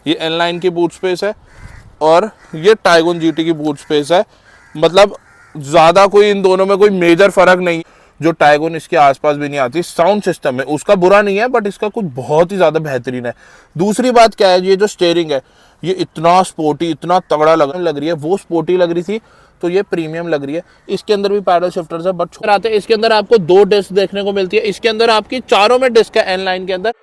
ये N-Line की boot space है और ये टाइगन GT की बूट स्पेस है। मतलब ज़्यादा कोई इन दोनों में कोई मेजर फ़र्क नहीं। जो टाइगन इसके आसपास भी नहीं आती। साउंड सिस्टम है उसका बुरा नहीं है, बट इसका कुछ बहुत ही ज़्यादा बेहतरीन है। दूसरी बात क्या है, ये जो स्टीयरिंग है ये इतना स्पोर्टी, इतना तगड़ा लग रही है। वो स्पोर्टी लग रही थी तो ये प्रीमियम लग रही है। इसके अंदर भी पैडल शिफ्टर्स है, बट आते हैं। इसके अंदर आपको 2 डिस्क देखने को मिलती है। इसके अंदर आपकी चारों में डिस्क है N-Line के अंदर।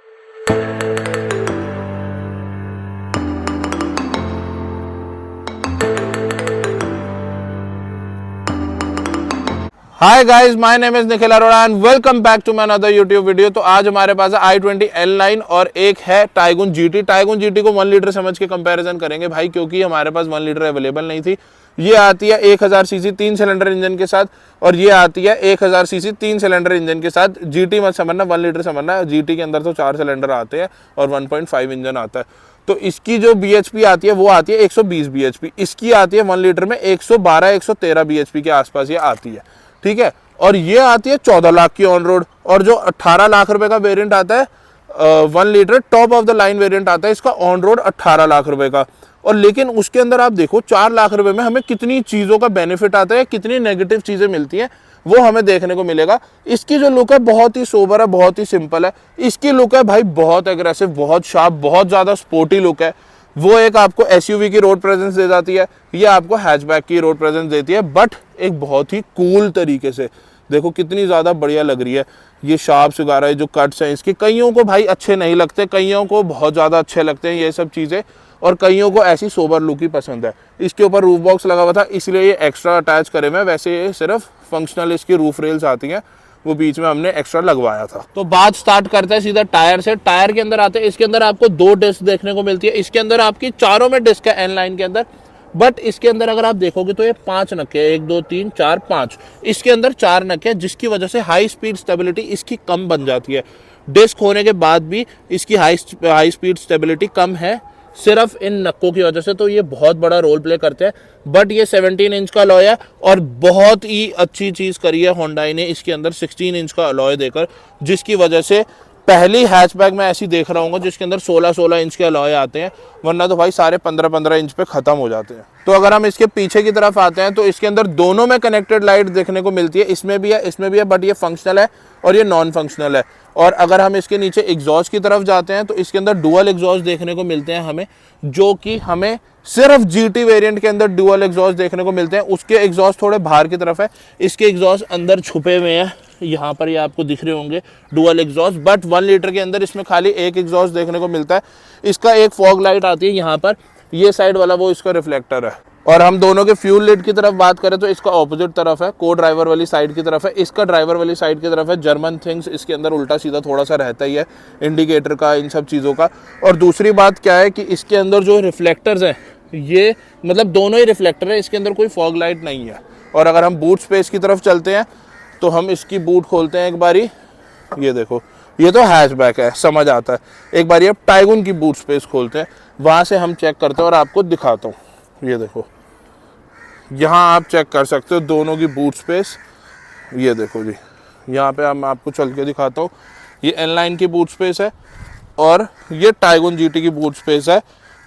Hi guys, my name is Nikhil Arora and welcome back to my another YouTube video. तो आज हमारे पास है i20 N-Line और एक है टाइगन GT। टाइगन GT को 1 लीटर समझ के कंपैरिजन करेंगे भाई, क्योंकि हमारे पास 1 लीटर अवेलेबल नहीं थी। ये आती है 1000 सीसी 3 सिलेंडर इंजन के साथ और ये आती है 1000 सीसी 3 सिलेंडर इंजन के साथ। GT मत समझना, 1 लीटर समझना। GT के अंदर तो 4 सिलेंडर आते हैं और 1.5 इंजन आता है। तो इसकी जो BHP आती है वो आती है 120 BHP। इसकी आती है 1 लीटर में 112-113 BHP के आसपास ये आती है, ठीक है। और ये आती है 14 लाख की ऑन रोड। और जो 18 लाख रुपए का वेरिएंट आता है 1 litre top of the line variant आता है, इसका ऑन रोड 18 लाख रुपए का। और लेकिन उसके अंदर आप देखो 4 लाख रुपए में हमें कितनी चीज़ों का बेनिफिट आता है, कितनी नेगेटिव चीज़ें मिलती हैं वो हमें देखने को मिलेगा। इसकी जो लुक है बहुत ही सोबर है, बहुत ही सिंपल है। इसकी लुक है भाई बहुत एग्रेसिव, बहुत शार्प, बहुत ज़्यादा स्पोर्टी लुक है। वो एक आपको SUV की रोड प्रेजेंस दे जाती है, ये आपको हैचबैक की रोड प्रेजेंस देती है, बट एक बहुत ही कूल तरीके से। देखो कितनी ज़्यादा बढ़िया लग रही है। ये शार्प्स वगैरह जो कट्स हैं इसके, कईयों को भाई अच्छे नहीं लगते, कईयों को बहुत ज़्यादा अच्छे लगते हैं ये सब चीज़ें, और कईयों को ऐसी सोबर लुक ही पसंद है। इसके ऊपर रूफ बॉक्स लगा हुआ था इसलिए ये एक्स्ट्रा अटैच करे हुए हैं, वैसे ये सिर्फ फंक्शनल इसकी रूफ रेल्स आती हैं, वो बीच में हमने एक्स्ट्रा लगवाया था। तो बात स्टार्ट करते हैं सीधा टायर से। टायर के अंदर आते हैं। इसके अंदर आपको 2 डिस्क देखने को मिलती है। इसके अंदर आपकी चारों में डिस्क है N-Line के अंदर, बट इसके अंदर अगर आप देखोगे तो ये 5 नक्के है, 1 2 3 4 5। इसके अंदर 4 नक्के है, जिसकी वजह से हाई स्पीड स्टेबिलिटी इसकी कम बन जाती है। डिस्क होने के बाद भी इसकी हाई स्पीड स्टेबिलिटी कम है, सिर्फ इन नक्कों की वजह से। तो ये बहुत बड़ा रोल प्ले करते हैं। बट ये 17 इंच का अलॉय है और बहुत ही अच्छी चीज़ करी है होंडाई ने इसके अंदर 16 इंच का अलॉय देकर, जिसकी वजह से पहली हैचबैक में ऐसी देख रहा हूँ जिसके अंदर 16-16 इंच के अलॉय आते हैं, वरना तो भाई सारे 15-15 इंच पे ख़त्म हो जाते हैं। तो अगर हम इसके पीछे की तरफ आते हैं तो इसके अंदर दोनों में कनेक्टेड लाइट देखने को मिलती है। इसमें भी है, इसमें भी है, बट ये फंक्शनल है और ये नॉन फंक्शनल है। और अगर हम इसके नीचे एग्जॉस्ट की तरफ जाते हैं तो इसके अंदर डुअल एग्जॉस्ट देखने को मिलते हैं हमें, जो कि हमें सिर्फ GT वेरिएंट के अंदर डुअल एग्जॉस्ट देखने को मिलते हैं। उसके एग्जॉस्ट थोड़े बाहर की तरफ है, इसके एग्जॉस्ट अंदर छुपे हुए हैं। यहाँ पर ये आपको दिख रहे होंगे डुअल एग्जॉस्ट, बट 1 लीटर के अंदर इसमें खाली एक एग्जॉस्ट देखने को मिलता है। इसका एक फॉग लाइट आती है यहाँ पर, ये साइड वाला वो इसका रिफ्लेक्टर है। और हम दोनों के फ्यूल लिड की तरफ बात करें तो इसका ऑपोजिट तरफ है, को ड्राइवर वाली साइड की तरफ है, इसका ड्राइवर वाली साइड की तरफ है। जर्मन थिंग्स इसके अंदर उल्टा सीधा थोड़ा सा रहता ही है, इंडिकेटर का, इन सब चीज़ों का। और दूसरी बात क्या है कि इसके अंदर जो रिफ्लेक्टर्स हैं ये मतलब दोनों ही रिफ्लेक्टर है, इसके अंदर कोई फॉग लाइट नहीं है। और अगर हम बूट स्पेस की तरफ चलते हैं तो हम इसकी बूट खोलते हैं एक बारी, ये देखो, ये तो हैचबैक है, समझ आता है। एक बारी अब टाइगन की बूट स्पेस खोलते हैं, वहाँ से हम चेक करते हैं और आपको दिखाता हूँ। ये देखो, यहाँ आप चेक कर सकते हो दोनों की बूट स्पेस। ये देखो जी, यहाँ पे हम आपको चल के दिखाता हूँ। ये N-Line की बूट स्पेस है और ये टाइगन GT की बूट स्पेस है।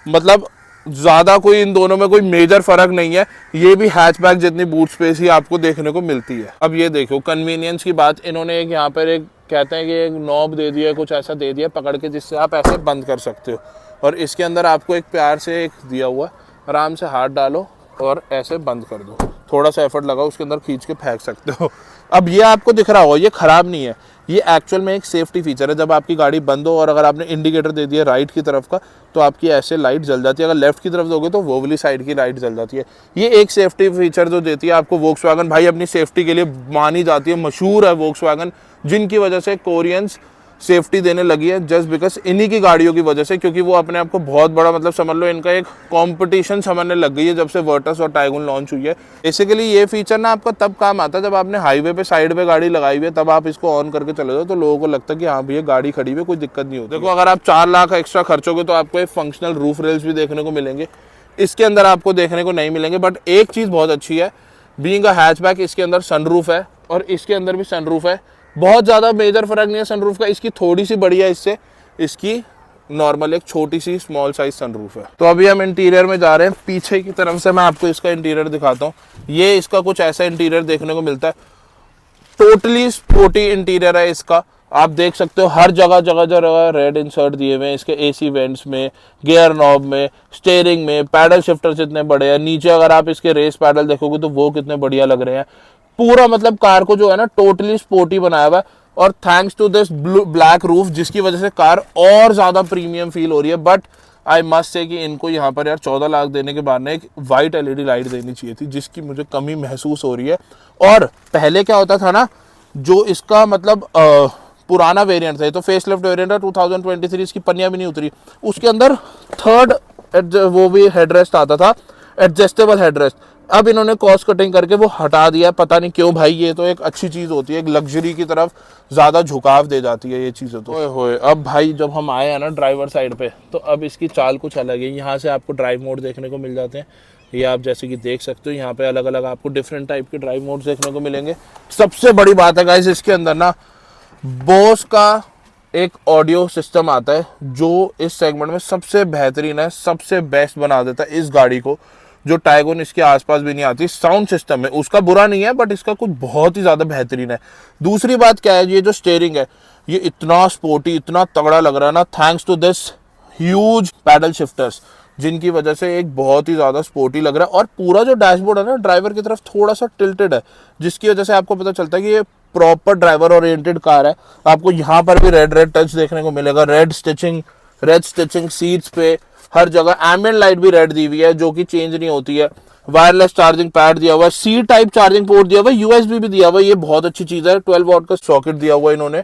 मतलब ज़्यादा कोई इन दोनों में कोई मेजर फ़र्क नहीं है। ये भी हैचबैक जितनी बूट स्पेस ही आपको देखने को मिलती है। अब ये देखो कन्वीनियंस की बात, इन्होंने एक यहाँ पर एक कहते हैं कि एक नॉब दे दिया, कुछ ऐसा दे दिया पकड़ के, जिससे आप ऐसे बंद कर सकते हो। और इसके अंदर आपको एक प्यार से एक दिया हुआ, आराम से हाथ डालो और ऐसे बंद कर दो। थोड़ा सा एफर्ट लगाओ, उसके अंदर खींच के फेंक सकते हो। अब ये आपको दिख रहा होगा, ये ख़राब नहीं है, ये एक्चुअल में एक सेफ्टी फीचर है। जब आपकी गाड़ी बंद हो और अगर आपने इंडिकेटर दे दिया राइट की तरफ का तो आपकी ऐसे लाइट जल जाती है, अगर लेफ्ट की तरफ दोगे तो वो वाली साइड की लाइट जल जाती है। ये एक सेफ्टी फीचर जो देती है आपको वोक्सवैगन, भाई अपनी सेफ्टी के लिए मानी जाती है, मशहूर है वोक्सवैगन, जिनकी वजह से कोरियंस सेफ्टी देने लगी है जस्ट बिकॉज इन्हीं की गाड़ियों की वजह से, क्योंकि वो अपने आप को बहुत बड़ा मतलब समझ लो इनका एक कंपटीशन समझने लग गई है जब से वर्टस और टाइगन लॉन्च हुई है। बेसिकली ये फीचर ना आपका तब काम आता है जब आपने हाईवे पे साइड पे गाड़ी लगाई हुई है, तब आप इसको ऑन करके चले जाओ तो लोगों को लगता है कि हाँ भैया गाड़ी खड़ी हुई है, कोई दिक्कत नहीं होती। देखो अगर आप 4 लाख एक्स्ट्रा खर्चोगे तो आपको एक फंक्शनल रूफ रेल्स भी देखने को मिलेंगे, इसके अंदर आपको देखने को नहीं मिलेंगे। बट एक चीज़ बहुत अच्छी है, बीइंग अ हैचबैक इसके अंदर सनरूफ है और इसके अंदर भी सनरूफ है। बहुत ज़्यादा मेजर फ़र्क नहीं है सनरूफ का, इसकी थोड़ी सी बड़ी है इससे, इसकी नॉर्मल एक छोटी सी स्मॉल साइज सनरूफ है। तो अभी हम इंटीरियर में जा रहे हैं। पीछे की तरफ से मैं आपको इसका इंटीरियर दिखाता हूँ। ये इसका कुछ ऐसा इंटीरियर देखने को मिलता है, टोटली स्पोर्टी इंटीरियर है इसका। आप देख सकते हो हर जगह जगह जगह रेड इंसर्ट दिए हुए हैं इसके एसी वेंट्स में, गियर नॉब में, स्टीयरिंग में। पैडल शिफ्टर्स इतने बड़े हैं। नीचे अगर आप इसके रेस पैडल देखोगे तो वो कितने बढ़िया लग रहे हैं। पूरा मतलब कार को जो है ना टोटली स्पोर्टी बनाया हुआ है, और thanks to this black roof जिसकी वजह से कार और ज्यादा प्रीमियम फील हो रही है। बट आई मस्ट से कि इनको यहाँ पर यार 14 लाख देने के बाद ना एक वाइट एलईडी लाइट देनी चाहिए थी, जिसकी मुझे कमी महसूस हो रही है। और पहले क्या होता था ना, जो इसका मतलब पुराना वेरिएंट था, तो फेसलिफ्ट वेरिएंट है 2023, इसकी पन्नियां भी नहीं उतरी, उसके अंदर थर्ड वो भी हेडरेस्ट आता था, एडजस्टेबल हेडरेस्ट। अब इन्होंने कॉस्ट कटिंग करके वो हटा दिया, पता नहीं क्यों भाई। ये तो एक अच्छी चीज होती है, एक लग्जरी की तरफ ज्यादा झुकाव दे जाती है ये चीजें। तो होए अब भाई जब हम आए हैं ना ड्राइवर साइड पे, तो अब इसकी चाल कुछ अलग है। यहाँ से आपको ड्राइव मोड देखने को मिल जाते हैं। ये आप जैसे कि देख सकते हो, यहाँ पे अलग अलग आपको डिफरेंट टाइप के ड्राइव मोड देखने को मिलेंगे। सबसे बड़ी बात है गाइस, इसके अंदर ना बोस का एक ऑडियो सिस्टम आता है जो इस सेगमेंट में सबसे बेहतरीन है, सबसे बेस्ट बना देता है इस गाड़ी को, जो टाइगोन इसके आसपास भी नहीं आती। साउंड सिस्टम है उसका बुरा नहीं है, बट इसका कुछ बहुत ही ज्यादा बेहतरीन है। दूसरी बात क्या है, ये जो स्टीयरिंग है ये इतना स्पोर्टी, इतना तगड़ा लग रहा है ना, thanks to this huge paddle shifters, जिनकी वजह से एक बहुत ही ज्यादा स्पोर्टी लग रहा है। और पूरा जो डैशबोर्ड है ना ड्राइवर की तरफ थोड़ा सा टिल्टेड है, जिसकी वजह से आपको पता चलता है कि ये प्रॉपर ड्राइवर ओरिएंटेड कार है। आपको यहाँ पर भी रेड टच देखने को मिलेगा, रेड स्टिचिंग सीट्स पे हर जगह। एम्बिएंट लाइट भी रेड दी हुई है जो कि चेंज नहीं होती है। वायरलेस चार्जिंग पैड दिया हुआ है, सी टाइप चार्जिंग पोर्ट दिया हुआ है, यूएसबी भी दिया हुआ है, ये बहुत अच्छी चीज है। 12 वॉट का सॉकेट दिया हुआ है इन्होंने।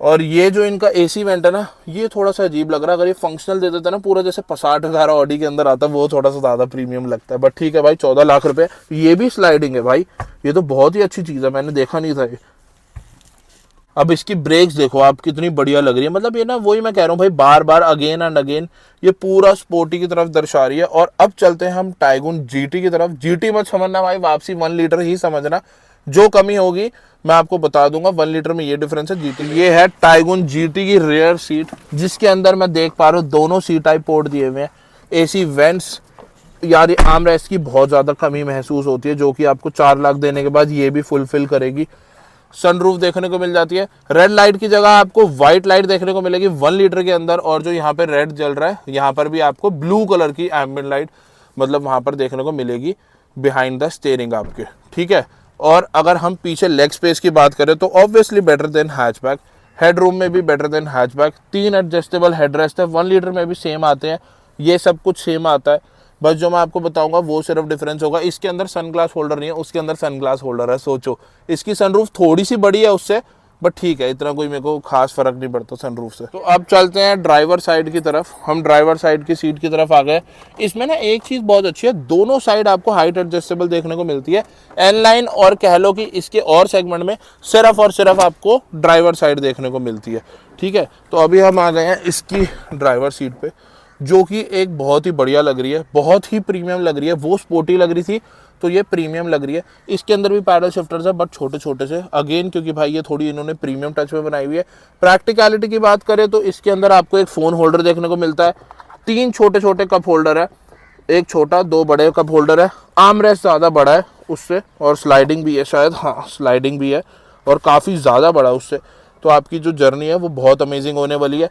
और ये जो इनका एसी वेंट है ना, ये थोड़ा सा अजीब लग रहा है। अगर ये फंक्शनल दे देता ना पूरा, जैसे पसाट 1000 ऑडी के अंदर आता है, वो थोड़ा सा ज्यादा प्रीमियम लगता है। बट ठीक है भाई, 14 लाख रुपए। ये भी स्लाइडिंग है भाई, ये तो बहुत ही अच्छी चीज है, मैंने देखा नहीं था ये। अब इसकी ब्रेक्स देखो आप, कितनी बढ़िया लग रही है। मतलब ये ना वही मैं कह रहा हूँ भाई, बार बार अगेन एंड अगेन ये पूरा स्पोर्टी की तरफ दर्शा रही है। और अब चलते हैं हम टाइगून जीटी की तरफ। जीटी मत समझना भाई, वापसी 1 लीटर ही समझना। जो कमी होगी मैं आपको बता दूंगा। 1 लीटर में ये डिफरेंस है जीटी। ये है टाइगून जीटी की रेयर सीट, जिसके अंदर मैं देख पा रहा हूँ दोनों सी टाइप पोर्ट दिए हुए हैं, एसी वेंट्स। यार ये आर्मरेस्ट की बहुत ज्यादा कमी महसूस होती है, जो कि आपको 4 लाख देने के बाद ये भी फुलफिल करेगी। सनरूफ देखने को मिल जाती है। रेड लाइट की जगह आपको व्हाइट लाइट देखने को मिलेगी 1 लीटर के अंदर। और जो यहाँ पे रेड जल रहा है, यहाँ पर भी आपको ब्लू कलर की एम्बिएंट लाइट मतलब वहां पर देखने को मिलेगी बिहाइंड द स्टीयरिंग आपके, ठीक है। और अगर हम पीछे लेग स्पेस की बात करें तो obviously better than hatchback. Head room में भी better than hatchback. 3 adjustable headrest है, 1 लीटर में भी सेम आते हैं, ये सब कुछ सेम आता है। बस जो मैं आपको बताऊंगा वो सिर्फ डिफरेंस होगा, इसके अंदर सनग्लास होल्डर नहीं है, उसके अंदर सनग्लास होल्डर है। सोचो, इसकी सनरूफ थोड़ी सी बड़ी है उससे, बट ठीक है, इतना कोई मेरे को खास फर्क नहीं पड़ता सनरूफ से। तो अब चलते हैं ड्राइवर साइड की तरफ। हम ड्राइवर साइड की सीट की तरफ आ गए। इसमें ना एक चीज बहुत अच्छी है, दोनों साइड आपको हाइट एडजस्टेबल देखने को मिलती है। एन लाइन और कह लो कि इसके और सेगमेंट में सिर्फ और सिर्फ आपको ड्राइवर साइड देखने को मिलती है, ठीक है। तो अभी हम आ गए हैं इसकी ड्राइवर सीट पे, जो कि एक बहुत ही बढ़िया लग रही है, बहुत ही प्रीमियम लग रही है। वो स्पोर्टी लग रही थी तो ये प्रीमियम लग रही है। इसके अंदर भी पैडल शिफ्टर्स है, बट छोटे छोटे से, अगेन क्योंकि भाई ये थोड़ी इन्होंने प्रीमियम टच में बनाई हुई है। प्रैक्टिकलिटी की बात करें तो इसके अंदर आपको एक फोन होल्डर देखने को मिलता है, 3 छोटे छोटे कप होल्डर है, एक छोटा 2 बड़े कप होल्डर है। आर्मरेस्ट ज़्यादा बड़ा है उससे, और स्लाइडिंग भी है शायद, हाँ स्लाइडिंग भी है, और काफ़ी ज़्यादा बड़ा है उससे। तो आपकी जो जर्नी है वो बहुत अमेजिंग होने वाली है।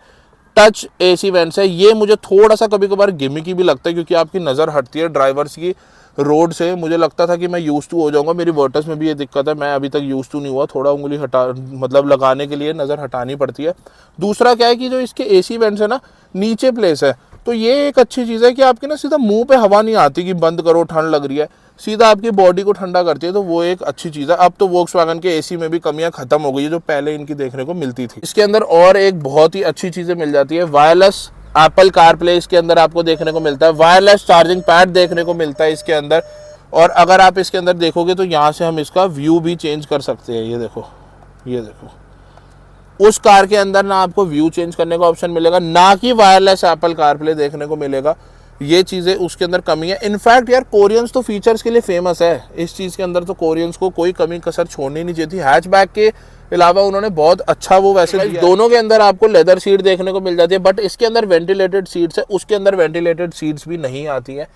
टच एसी वेंट्स है, ये मुझे थोड़ा सा कभी कभार गिमिकी भी लगता है, क्योंकि आपकी नज़र हटती है ड्राइवर्स की रोड से। मुझे लगता था कि मैं यूज टू हो जाऊंगा, मेरी वर्टस में भी ये दिक्कत है, मैं अभी तक यूज टू नहीं हुआ। थोड़ा उंगली हटा मतलब लगाने के लिए नज़र हटानी पड़ती है। दूसरा क्या है कि जो इसके एसी वेंट्स है ना, नीचे प्लेस है, तो ये एक अच्छी चीज़ है कि आपकी ना सीधा मुंह पे हवा नहीं आती कि बंद करो ठंड लग रही है, सीधा आपकी बॉडी को ठंडा करती है। तो वो एक अच्छी चीज़ है। अब तो वोक्सवैगन के एसी में भी कमियां खत्म हो गई है जो पहले इनकी देखने को मिलती थी। इसके अंदर और एक बहुत ही अच्छी चीज़ें मिल जाती है। वायरलेस एप्पल कारप्ले इसके अंदर आपको देखने को मिलता है, वायरलेस चार्जिंग पैड देखने को मिलता है इसके अंदर। और अगर आप इसके अंदर देखोगे तो यहाँ से हम इसका व्यू भी चेंज कर सकते हैं। ये देखो, ये देखो, उस कार के अंदर ना आपको व्यू चेंज करने का ऑप्शन मिलेगा, ना कि वायरलेस एप्पल कारप्ले देखने को मिलेगा। ये चीज़ें उसके अंदर कमी है। इनफैक्ट यार कोरियंस तो फीचर्स के लिए फेमस है, इस चीज़ के अंदर तो कोरियंस को कोई कमी कसर छोड़नी नहीं चाहिए थी। हैचबैक के अलावा उन्होंने बहुत अच्छा वो वैसे दोनों के अंदर आपको लेदर सीट देखने को मिल जाती है, बट इसके अंदर वेंटिलेटेड सीट्स है, उसके अंदर वेंटिलेटेड सीट्स भी नहीं आती है।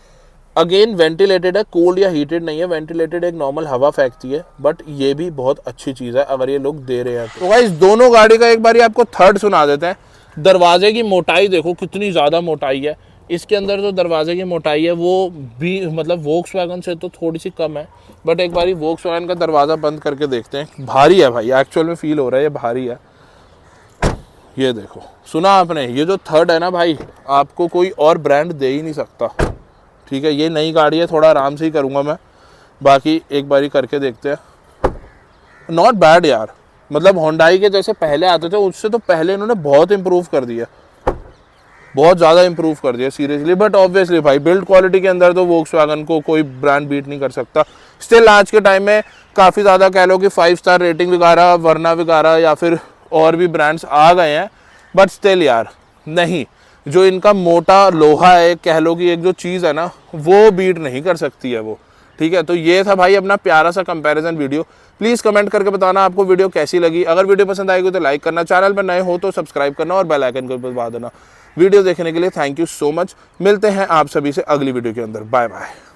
अगेन वेंटिलेटेड है, कोल्ड या हीटेड नहीं है, वेंटिलेटेड एक नॉर्मल हवा फेंकती है, बट ये भी बहुत अच्छी चीज़ है अगर ये लोग दे रहे हैं। तो गाइस दोनों गाड़ी का एक बार आपको थर्ड सुना देते हैं। दरवाजे की मोटाई देखो कितनी ज़्यादा मोटाई है, इसके अंदर जो दरवाजे की मोटाई है वो भी मतलब वोक्सवैगन से तो थोड़ी सी कम है, बट एक बारी वोक्सवैगन का दरवाज़ा बंद करके देखते हैं। भारी है भाई, एक्चुअल में फील हो रहा है ये भारी है। ये देखो, सुना आपने, ये जो थर्ड है ना भाई, आपको कोई और ब्रांड दे ही नहीं सकता। ठीक है, ये नई गाड़ी है, थोड़ा आराम से ही करूँगा मैं, बाकी एक बारी करके देखते हैं। नॉट बैड यार, मतलब होंडाई के जैसे पहले आते थे उससे तो पहले इन्होंने बहुत इंप्रूव कर दिया, बहुत ज़्यादा इंप्रूव कर दिया सीरियसली। बट ऑब्वियसली भाई बिल्ड क्वालिटी के अंदर तो वोक्सवैगन को कोई ब्रांड बीट नहीं कर सकता। स्टिल आज के टाइम में काफ़ी ज़्यादा कह लो कि 5 स्टार रेटिंग वगैरह, वरना वगैरह या फिर और भी ब्रांड्स आ गए हैं, बट स्टिल यार नहीं, जो इनका मोटा लोहा है कह लो कि एक जो चीज़ है ना, वो बीट नहीं कर सकती है वो। ठीक है, तो ये था भाई अपना प्यारा सा कंपैरिजन वीडियो। प्लीज़ कमेंट करके बताना आपको वीडियो कैसी लगी। अगर वीडियो पसंद आएगी तो लाइक करना, चैनल पर नए हो तो सब्सक्राइब करना और बेल आइकन को दबा देना। वीडियो देखने के लिए थैंक यू सो मच। मिलते हैं आप सभी से अगली वीडियो के अंदर। Bye bye.